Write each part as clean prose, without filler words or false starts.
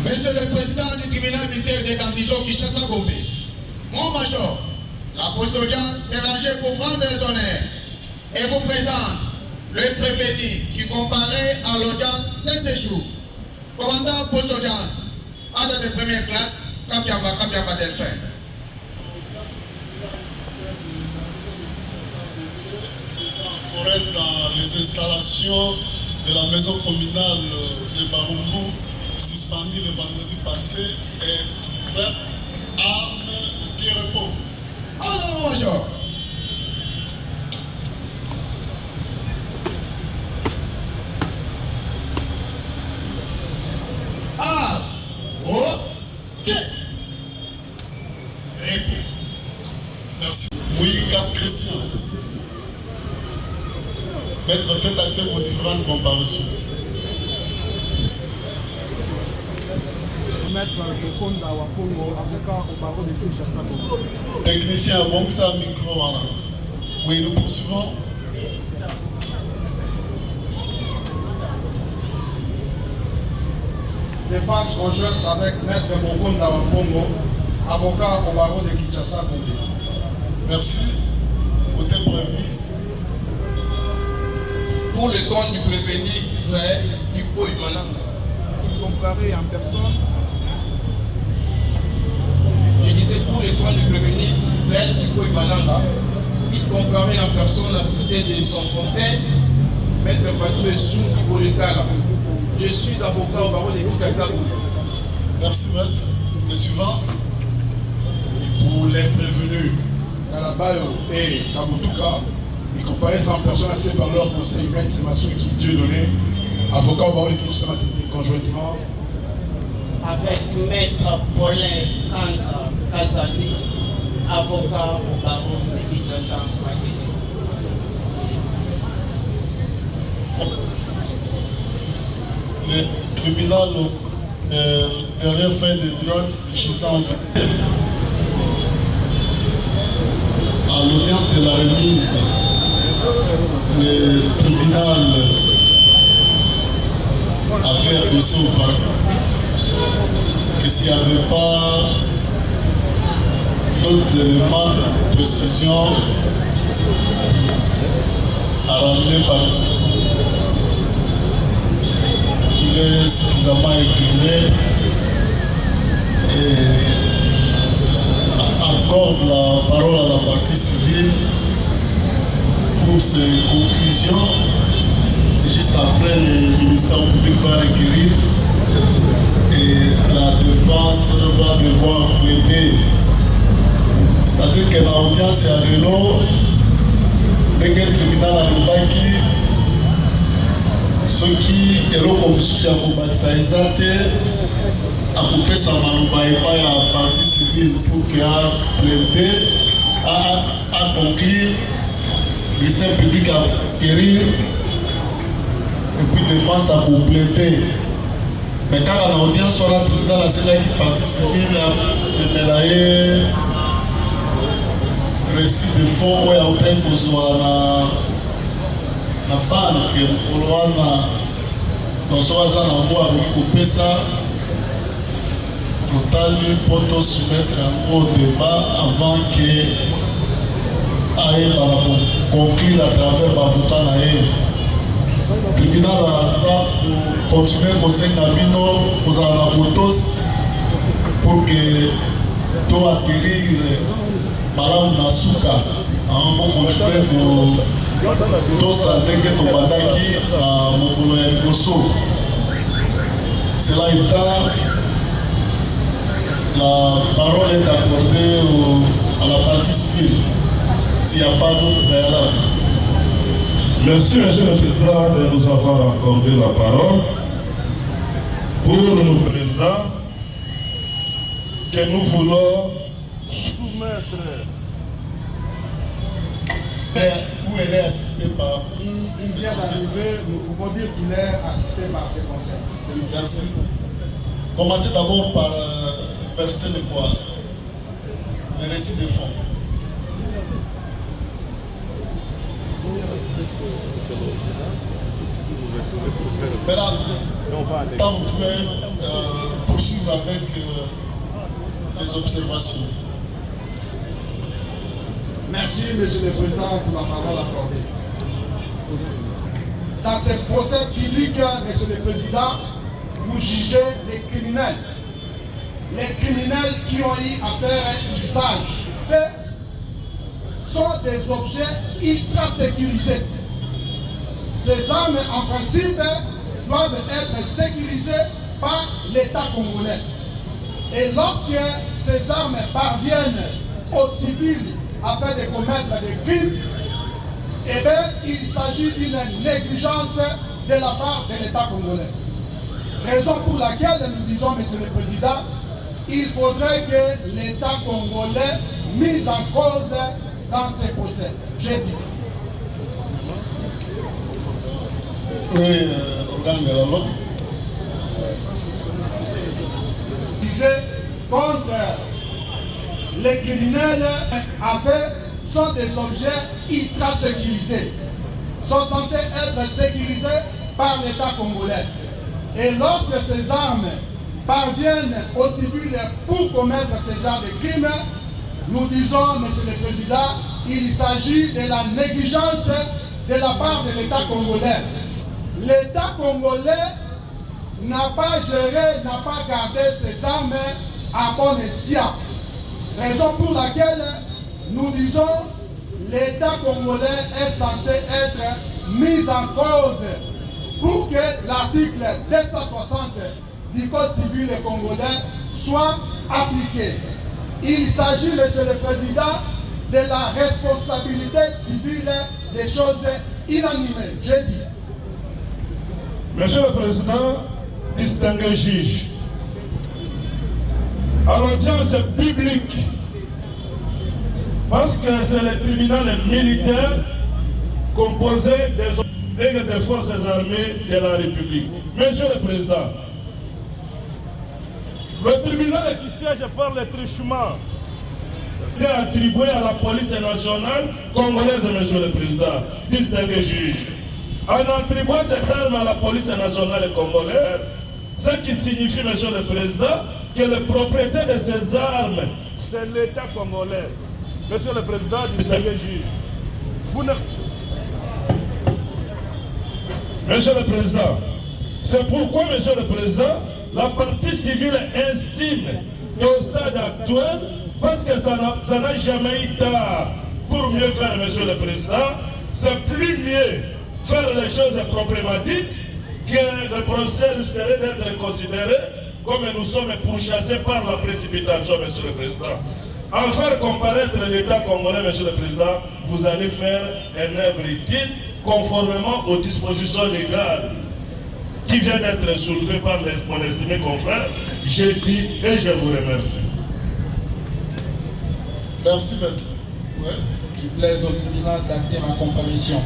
Monsieur le Président du tribunal militaire de Gambiso Kinshasa Gombe, mon major, la poste d'audience est rangée pour prendre les honneurs et vous présente le prévenu qui comparaît à l'audience de ce jour. Commandant poste d'audience, ordre de première classe, Kambiamba Delphin. Dans les installations de la maison communale de Barumbu, suspendue le vendredi passé, et prête, armes et pied repos. Alors, major. Ah, ok. Repos. Merci. Mouika Christian. Maître, faites acter vos différentes comparaisons. Maître Kokonda Wapongo, avocat au barreau de Kinshasa. Technicien, bon, ça micro. Oui, nous poursuivons. Défense conjointe avec Maître Kokonda Wapongo, avocat au barreau de Kinshasa. Merci. Côté prévenu. Pour le compte du prévenu Israël Pipo Imananga. Comparé en personne. Je disais pour le compte du prévenu Israël Pipo Imananga, il comparait en personne assisté de son conseil, Maître Batou Essou Ibolekala. Je suis avocat au barreau de Kinshasa. Merci Maître. Le suivant. Pour les prévenus, Kalabayo et Kabutuka, ils comparaissent en personne assez par leur conseil, Maître Masuki Dieudonné, avocat au barreau de Kinshasa, conjointement avec Maître Paulin Kazali, avocat au barreau de Kinshasa. Le tribunal derrière fait de l'audience de Kinshasa à l'audience de la remise, le tribunal avait annoncé au parc que s'il n'y avait pas d'autres éléments de précision à ramener par il est suffisamment éclairé et accorde la parole à la partie civile pour ses conclusions. Juste après, le ministère public va requérir et la défense va devoir plaider. C'est-à-dire que l'audience est à vélo, dès que le tribunal a le baki, ceux qui sont comme à combattre ça, à couper sa maloba et pas à partie civile. civile pour qu'il a plaidé, à conclure, le ministère public à acquérir, et puis défense à compléter. Mais quand l'audience soit là, le président de la CELA qui partie civile a médaillé récit de fonds où il y a un peu na banque oloana tozoaza nango akokopesa totali mpo tosoumettre yango au débat avant ke ayeba na koconclure à travers bavoka na ye. Tribunal aza continue kosenga bino kozala na botosi pour que to acquérir malamu na suka bokontinue tosa ndenge tobandaki na mokolo ya liboso. Cela étant, la parole est accordée à la partie civile s'il n'y a pas d'autre préalable. Merci, Monsieur le Président, de nous avoir accordé la parole. Pour le Président, que nous voulons soumettre. Où elle est assistée par... Il vient d'arriver, nous pouvons dire qu'il est assisté par ses conseils. Merci. Commencez d'abord par verser le quoi? Le récit des fonds. Maintenant, quand vous pouvez poursuivre avec les observations. Merci, Monsieur le Président, pour la parole accordée. Dans ce procès public, Monsieur le Président, vous jugez les criminels. Les criminels qui ont eu à faire un usage sont des objets ultra sécurisés. Ces armes, en principe, doivent être sécurisées par l'État congolais. Et lorsque ces armes parviennent aux civils afin de commettre des crimes, eh bien, il s'agit d'une négligence de la part de l'État congolais. Raison pour laquelle nous disons, Monsieur le Président, il faudrait que l'État congolais mise en cause dans ces procès. J'ai dit. Oui, organe de la loi. Disait contre les criminels sont des objets ultra sécurisés, sont censés être sécurisés par l'État congolais. Et lorsque ces armes parviennent aux civils pour commettre ce genre de crimes, nous disons, Monsieur le Président, il s'agit de la négligence de la part de l'État congolais. L'État congolais n'a pas géré, n'a pas gardé ses armes à bon escient. Raison pour laquelle nous disons l'État congolais est censé être mis en cause pour que l'article 260 du Code civil congolais soit appliqué. Il s'agit, Monsieur le Président, de la responsabilité civile des choses inanimées. J'ai dit. Monsieur le Président, distingué juge, à l'audience publique, parce que c'est le tribunal militaire composé des forces armées de la République. Monsieur le Président, le tribunal qui siège par le truchement est attribué à la police nationale congolaise, Monsieur le Président, distingué juge. En attribuant ces armes à la police nationale congolaise, ce qui signifie, Monsieur le Président, que le propriétaire de ces armes, c'est l'État congolais. Monsieur le Président, distingué juge. Monsieur le Président, c'est pourquoi, Monsieur le Président, la partie civile estime qu'au stade actuel, parce que ça n'a jamais eu tard pour mieux faire, Monsieur le Président, c'est plus mieux faire les choses proprement dites que le procès risquerait d'être considéré comme nous sommes pourchassés par la précipitation, Monsieur le Président. En faire comparaître l'État congolais, Monsieur le Président, vous allez faire une œuvre utile conformément aux dispositions légales qui viennent d'être soulevées par mon estimé confrère. J'ai dit et je vous remercie. Merci, maître. Ouais. Qui plaise au tribunal d'acter ma comparution.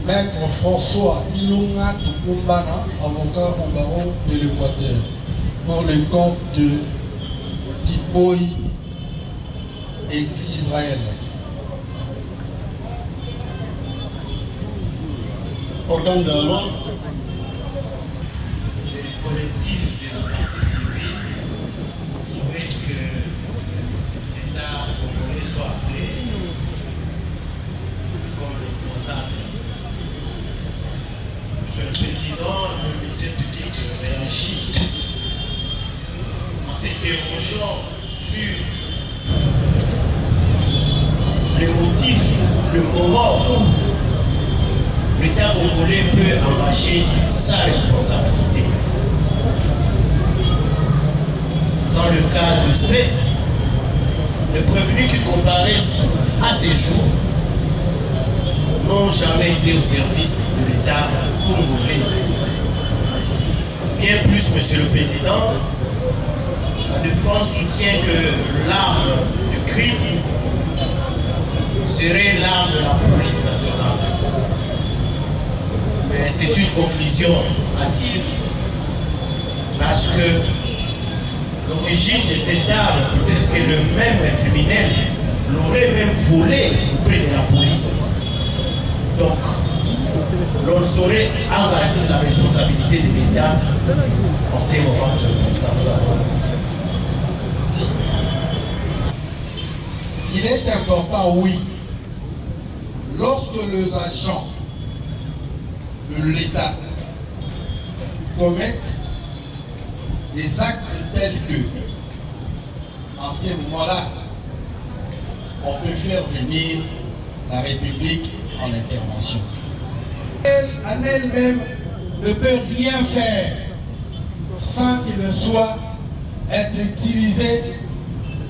Maître François Ilunga Tukumbana, avocat au barreau de l'Équateur, pour le compte de Tipoy, ex-Israël. Organe de la loi. Le collectif de la partie civile souhaite que l'État congolais soit appelé comme responsable. Monsieur le Président, le ministère public réagit en s'interrogeant sur le motif, le moment où l'État congolais peut engager sa responsabilité. Dans le cas d'espèce, les prévenus qui comparaissent à ces jours n'ont jamais été au service de l'État congolais. Bien plus, Monsieur le Président, la défense soutient que l'arme du crime serait l'arme de la police nationale. Mais c'est une conclusion hâtive parce que l'origine de cette arme, peut-être que le même criminel l'aurait même volé auprès de la police. Donc, l'on saurait engager la responsabilité de l'État en ces moments, Monsieur le Président. Il est important, oui, lorsque les agents de l'État commettent des actes tels que, en ces moments-là, on peut faire venir la République en intervention. Elle, en elle-même, ne peut rien faire sans qu'il ne soit être utilisé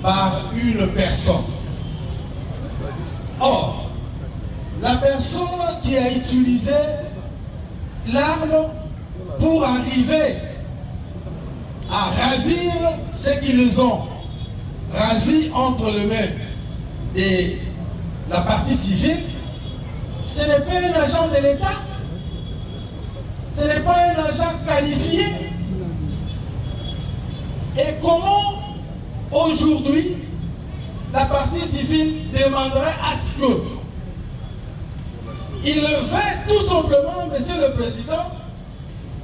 par une personne. Or, la personne qui a utilisé l'arme pour arriver à ravir ce qu'ils ont ravi entre les mains de la partie civile, ce n'est pas un agent de l'État, ce n'est pas un agent qualifié. Et comment aujourd'hui la partie civile demanderait à ce que il veut tout simplement, Monsieur le Président,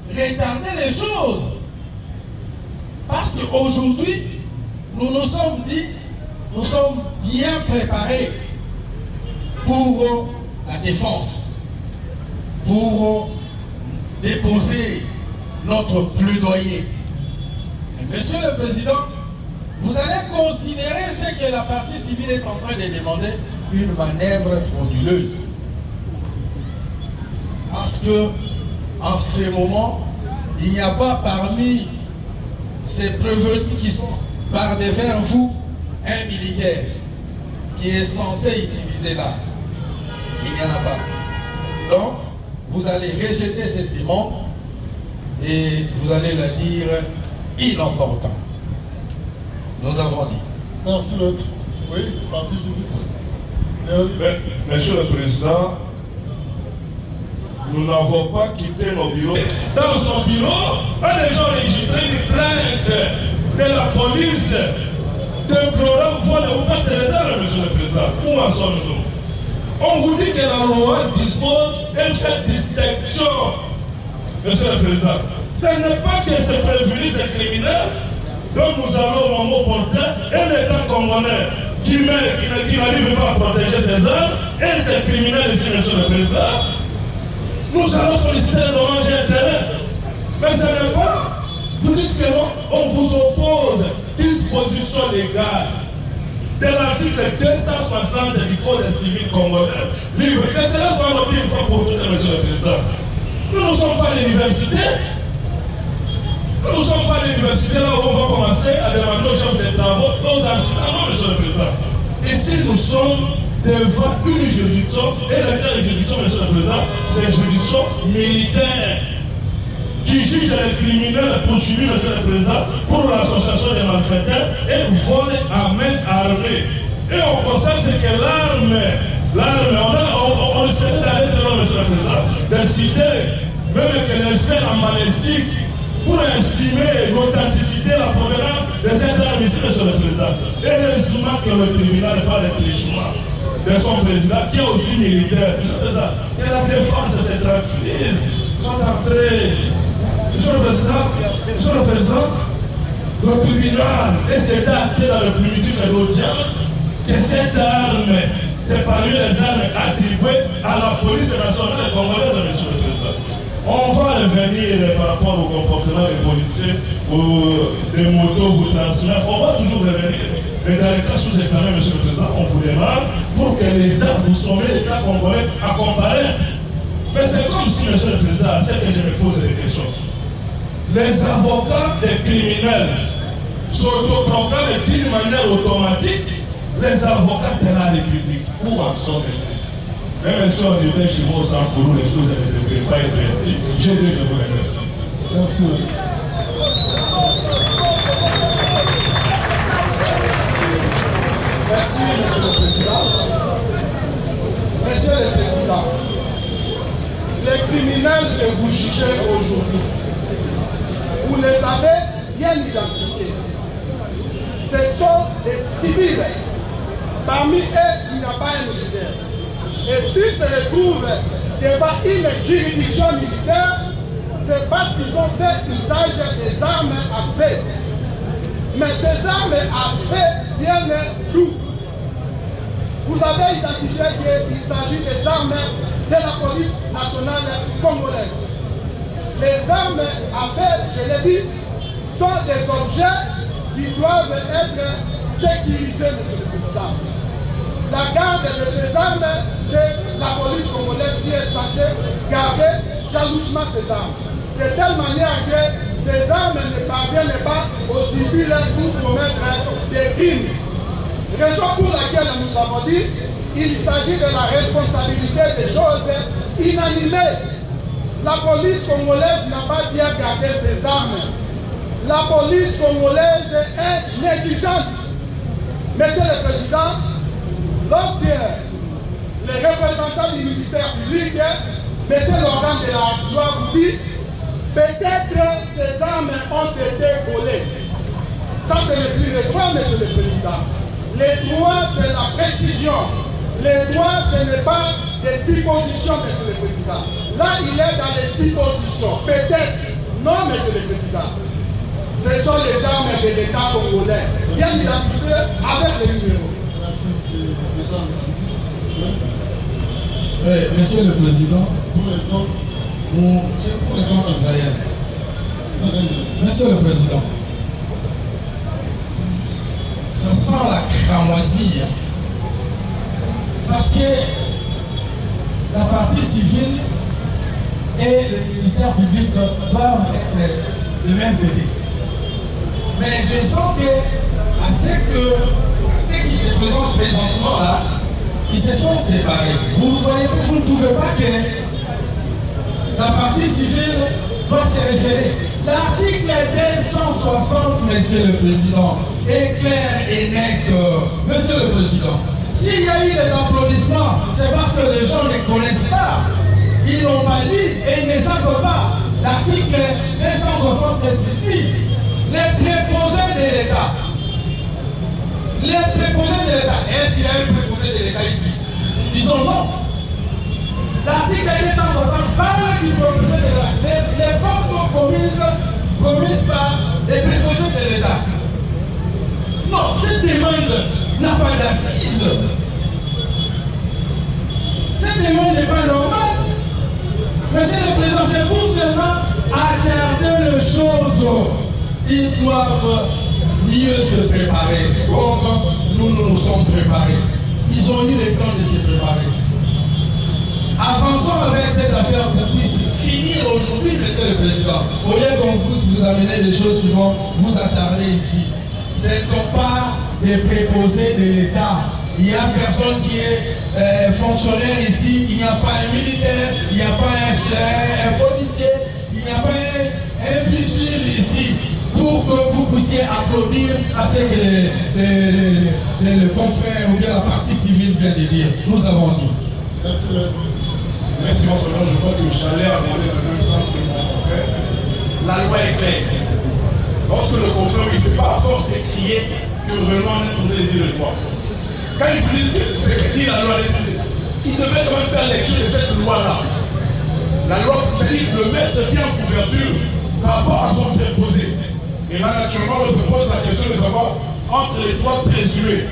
retarder les choses. Parce qu'aujourd'hui, nous nous sommes dit, nous sommes bien préparés pour la défense, pour déposer notre plaidoyer. Et Monsieur le Président, vous allez considérer ce que la partie civile est en train de demander une manœuvre frauduleuse. Parce que, en ce moment, il n'y a pas parmi ces prévenus qui sont par devers vous un militaire qui est censé utiliser l'arme. Il n'y en a pas. Donc, vous allez rejeter cette demande et vous allez la dire inopportun. Nous avons dit. Merci, maître. Oui, partie civile. Monsieur le Président, nous n'avons pas quitté nos bureaux. Dans son bureau, on a déjà enregistré une plainte de la police d'un programme vol au pacte des armes, Monsieur le Président. Où en sommes-nous? On vous dit que la loi dispose d'une distinction, Monsieur le Président. Ce n'est pas que ces prévenus, ces criminels, dont nous allons au moment porter un État congolais qui n'arrive pas à protéger ses armes et ces criminels ici, Monsieur le Président. Nous allons solliciter un dommage intérêt. Mais ce n'est pas, vous dites que non, on vous oppose disposition légale de l'article 260 du Code civil congolais. Libre. Que cela soit adopté une fois pour toutes, Monsieur le Président. Nous ne sommes pas à l'université. Nous ne sommes pas à l'université là où on va commencer à demander aux chefs de travaux, aux assistants, non, Monsieur le Président. Ici, nous sommes devant une juridiction, et la juridiction, Monsieur le Président, c'est une juridiction militaire qui juge les criminels poursuivis, Monsieur le Président, pour l'association des malfaiteurs et vol à main l'armée. Et on constate que l'arme, on risquerait d'aller très loin, monsieur le président, de citer même que l'expert en balistique pour estimer l'authenticité, la provenance de cette arme ici, monsieur le président. Heureusement que le tribunal n'est pas le trichement de son président, qui est aussi militaire. Monsieur le président, et la défense se tranquillise. Ils sont entrés. Monsieur le président, le tribunal essaie d'acter dans le primitif et l'audience que cette arme, c'est parmi les armes attribuées à la police nationale congolaise, monsieur le président. On va revenir par rapport au comportement des policiers ou des motos vous transmettent. On va toujours revenir. Mais dans les cas sous examen, monsieur le président, on vous demande pour que l'État, vous sommez l'État congolais à comparer. Mais c'est comme si, monsieur le président, c'est que je me pose des questions. Les avocats des criminels s'autoproclament d'une manière automatique les avocats de la République. Où en sont-ils? Même si on était chez moi au Sanfourou, les choses ne devraient pas être ainsi. Je vous remercie. Merci. Merci, monsieur le président. Monsieur le président, les criminels que vous jugez aujourd'hui, vous les avez bien identifiés. Ce sont des civils. Parmi eux, il n'y a pas un militaire. Et s'ils se retrouvent devant une juridiction militaire, c'est parce qu'ils ont fait usage des armes à feu. Mais ces armes à feu viennent d'où? Vous avez identifié qu'il s'agit des armes de la police nationale congolaise. Les armes à feu, je l'ai dit, sont des objets qui doivent être sécurisés, monsieur le président. La garde de ces armes, c'est la police congolaise qui est censée garder jalousement ces armes. De telle manière que ces armes ne parviennent pas aux civils pour commettre des crimes. Raison pour laquelle nous avons dit qu'il s'agit de la responsabilité des choses inanimées. La police congolaise n'a pas bien gardé ses armes. La police congolaise est négligente. Monsieur le Président, lorsque les représentants du ministère public, monsieur l'organe de la loi vous dit, peut-être que ces armes ont été volées. Ça, ce n'est plus le droit, monsieur le Président. Les droits, c'est la précision. Les droits, ce n'est pas des suppositions, monsieur le Président. Là, il est dans les suppositions. Peut-être. Non, monsieur le Président. Ce sont les armes de l'État congolais. Bien identifiées avec les numéros. Merci, c'est déjà Monsieur le Président, pour les comptes, pour les comptes israéliens. Monsieur le Président, ça sent la cramoisie. Parce que la partie civile et le ministère public doivent être de même côté. Mais je sens que à ce qui se présente présentement là, ils se sont séparés. Vous ne trouvez pas que la partie civile doit se référer. L'article 260, Monsieur le Président, est clair et net, Monsieur le Président. S'il y a eu des applaudissements, c'est parce que les gens ne connaissent pas. Ils n'ont pas lu et ils ne savent pas. L'article 260 dit les préposés de l'État. Les préposés de l'État. Est-ce qu'il y a un préposé de l'État ici? Disons non. L'article 260 parle du préposé de l'État. Les forces commises par les préposés de l'État. Non, cette demande n'a pas d'assise. Cette demande n'est pas normale. Monsieur le Président, c'est pour cela à garder les choses. Ils doivent mieux se préparer, comme nous nous sommes préparés. Ils ont eu le temps de se préparer. Avançons avec cette affaire qu'on puisse finir aujourd'hui, Monsieur le Président. Au lieu qu'on puisse vous amener des choses qui vont vous attarder ici. Ce ne sont pas des préposés de l'État. Il n'y a personne qui est fonctionnaire ici. Il n'y a pas un militaire, il n'y a pas un policier, il n'y a pas un vigile ici pour que vous puissiez applaudir à ce que le confrère ou bien la partie civile vient de dire. Nous avons dit. Merci. Merci votre nom. Je crois que j'allais aborder dans le même sens que mon confrère. La loi est claire. Lorsque le confrère, il ne fait pas à force de crier que vraiment on est tourné les dire le droit. Quand il dit que c'est dit la loi, il devait quand même faire lecture de cette loi-là. La loi, c'est-à-dire le maître vient en couverture par rapport à son préposé. Et là, naturellement, on se pose la question de savoir entre les droits présumés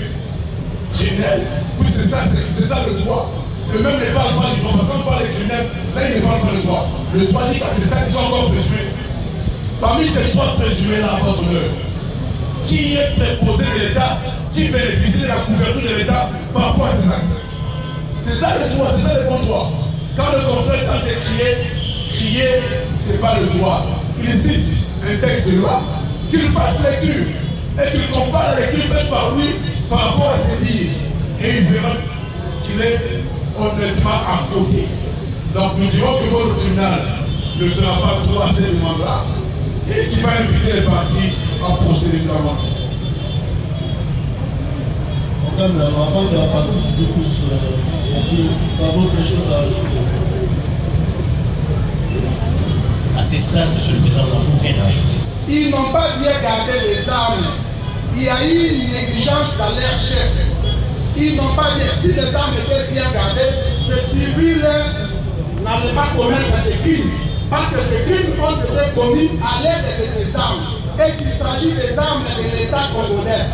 criminels, oui, c'est ça le droit. Le même ne parle pas du droit, parce qu'on parle des criminels, là il ne parle pas du droit. Le droit dit que c'est ça qui sont encore présumés. Parmi ces droits présumés-là, à votre honneur, qui est préposé de l'État, qui bénéficie de la couverture de l'État par rapport à ces actes. C'est ça le droit, c'est ça le bon droit. Quand le confrère tente de crier, c'est pas le droit. Il cite un texte de loi, qu'il fasse lecture et qu'il compare la lecture faite par lui par rapport à ses dires. Et il verra qu'il est honnêtement à côté. Donc nous dirons que votre tribunal ne sera pas trop à ces demandes-là et qu'il va inviter les parties à procéder notamment. Avant que la partie civile puisse conclure, nous avons autre chose à ajouter. À ce stade, monsieur le président, nous n'avons rien à ajouter. Ils n'ont pas bien gardé les armes. Il y a eu une négligence dans leur chef. Ils n'ont pas bien. Si les armes étaient bien gardées, ces civils n'allaient pas commettre ces crimes. Parce que ces crimes ont été commis à l'aide de ces armes. Et qu'il s'agit des armes de l'État congolais,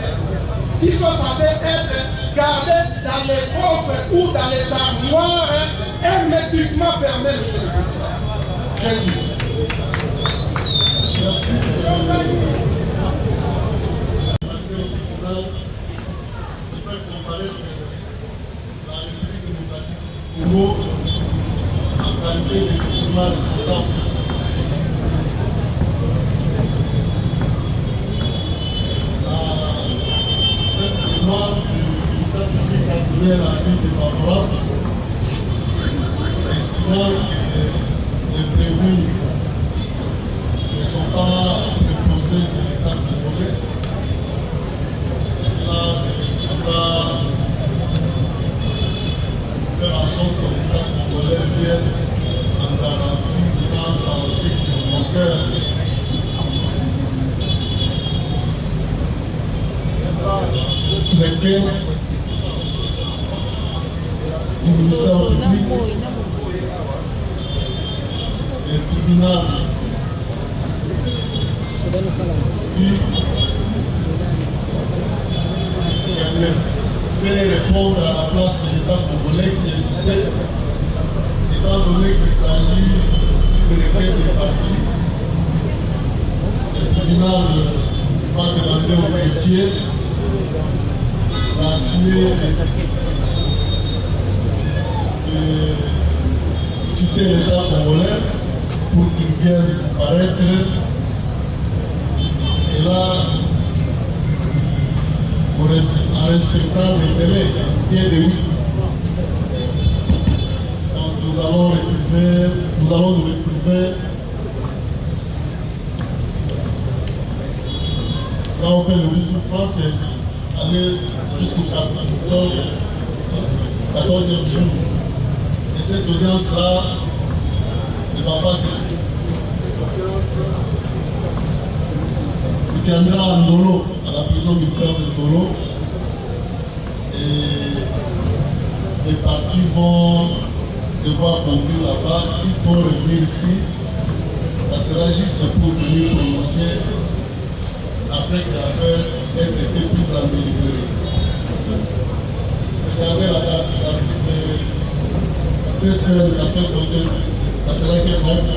qui sont censées être gardées dans les coffres ou dans les armoires hermétiquement fermées, monsieur le président. J'ai dit. Merci. Congo en qualité de citoyen responsable. Cette demande du ministère public a donné l'avis défavorable, estimant que les prévenus ne sont pas préposés de l'État congolais. Et cela ne peut pas faire en sorte que l'État congolais vienne en garantie dans ce qui nous concerne. Les quêtes du ministère public et du tribunal dit qu'elle ne peut répondre à la place de l'État congolais qui est cité, étant donné qu'il s'agit d'une requête des parties. Le tribunal va demander au greffier d'assigner de citer l'État congolais pour qu'il vienne comparaître. Et là, en respectant les délais bien de oui. Donc nous allons nous retrouver là on fait le 8 jours France et aller jusqu'au 14e jour. Et cette audience-là ne va pas se tiendra à Ndolo, à la prison militaire de Ndolo. Et les partis vont devoir conclure là-bas. S'il faut revenir ici, ça sera juste pour venir prononcer après que l'affaire ait été prise en délibéré. Regardez la date, ça fait 2 semaines, ça peut compter. Ça sera quelle date?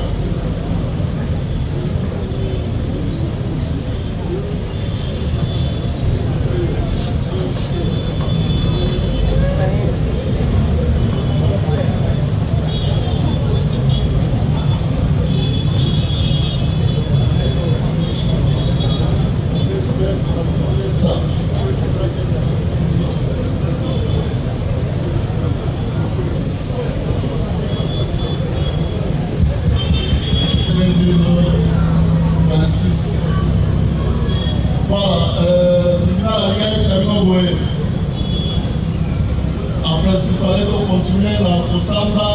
continuer na kosamba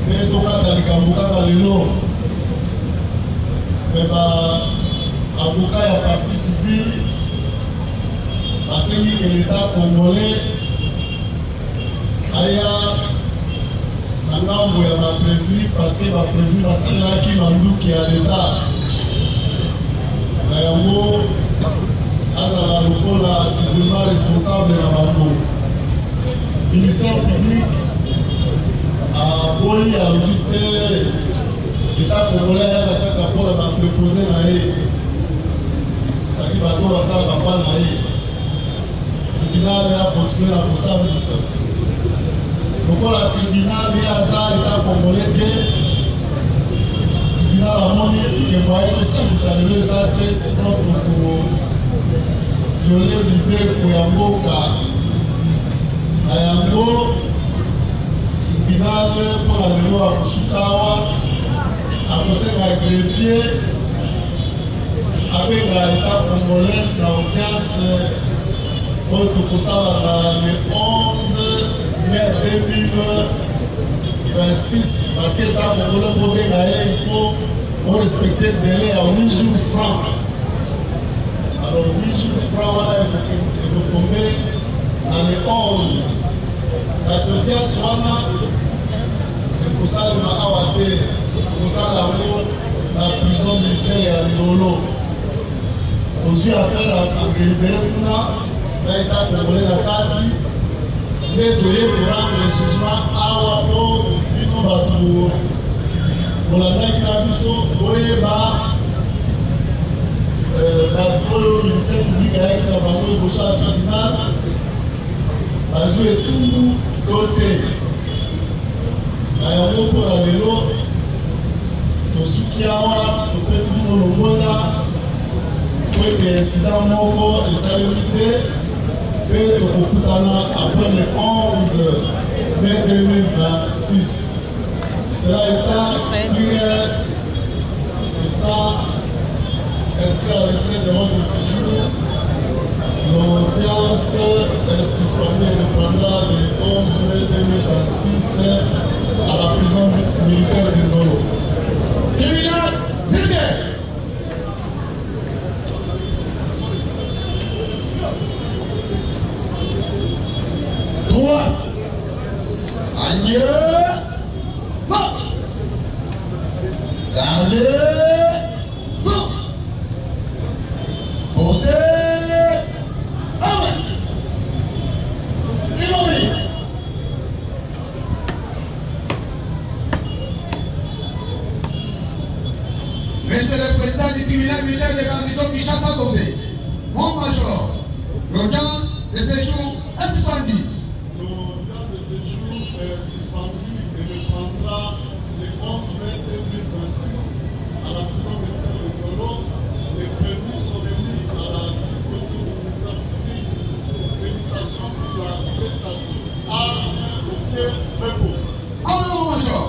mpe tokata likambo kaka lelo me baavoka ya parti civile basengi ke l'état congolais aya na ngambo ya baprévenu parce que baprévenu basalelaki manduki ya l'état na yango azala lokola civilement responsable na bango. Ministère public aboyi alobi te l'état congolais ayaka kaka mpona bapropose na ye c'est-à-dire bato basalaka mpa na ye tribunal ya continue na kosalisa lokola tribunal ye aza état congolais te tribunal amoni ekembaye kosalisa lelo eza te sino toko viole libeko ya mboka na yango tribunal mpona lelo akosuka awa akosenga greffier abenga état congolais na audience oyo tokosala na le 11 mai 2026 parce que état congolais kobenga ye il faut orespecter délai ya 8 jours francs. Alors 8 jours francs wana ekotombe na le 11 kasi audience wana ekosalema awa te ekosala yango na prison militaire ya Ndolo. Tozwi affaire en délibéré kuna na état congolais na kati nde toye korendre jugement awa po bino bato bolandaki na biso boyeba bato oyo ministère public ayaki na bango liboso ya tribunal bazwi etumbu to te na yango mpona lelo tosuki awa topesi bino longona po ete incident moko esalemi te mpe tokokutana après le 11 mai 2026. Cela étant, pluriel étant inscrit à l'extrait de votre séjour, l'audience est suspendue et reprendra le 11 mai 2026 à la prison militaire de Ndolo. Tribunal militaire. Droite. Agneux. Marche. Gardez. Fou. Portez. Amen. Immobile. Monsieur le Président du tribunal militaire de Garnison Kinshasa Gombe, mon major, l'audience de séjour est suspendue. L'audience de séjour est suspendue et reprendra le 11 mai 2026 à la prison militaire de Ndolo. Les permis sont remis à la disposition du ministère public. Félicitations pour la prestation. Amen. Repos. Amen, mon major.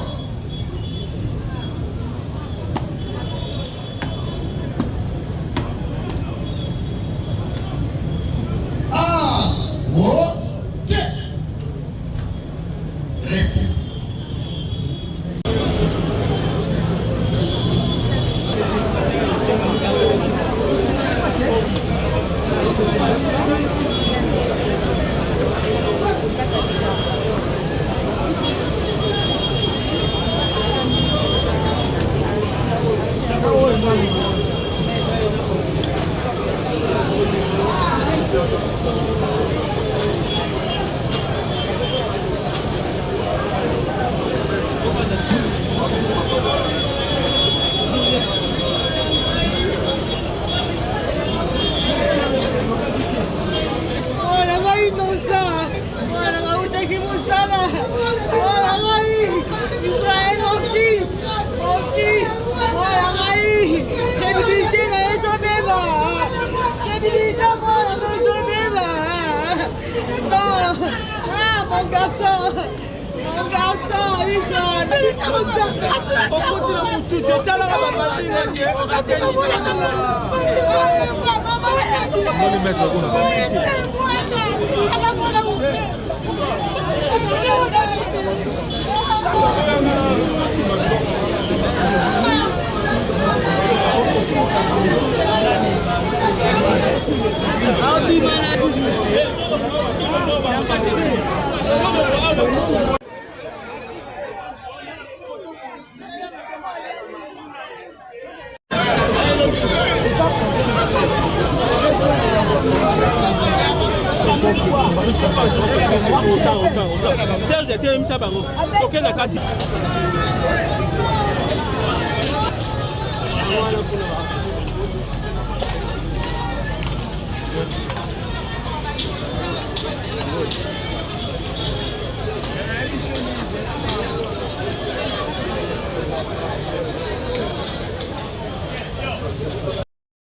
Serge était mis ça bango. Aucun n'a qu'à dire.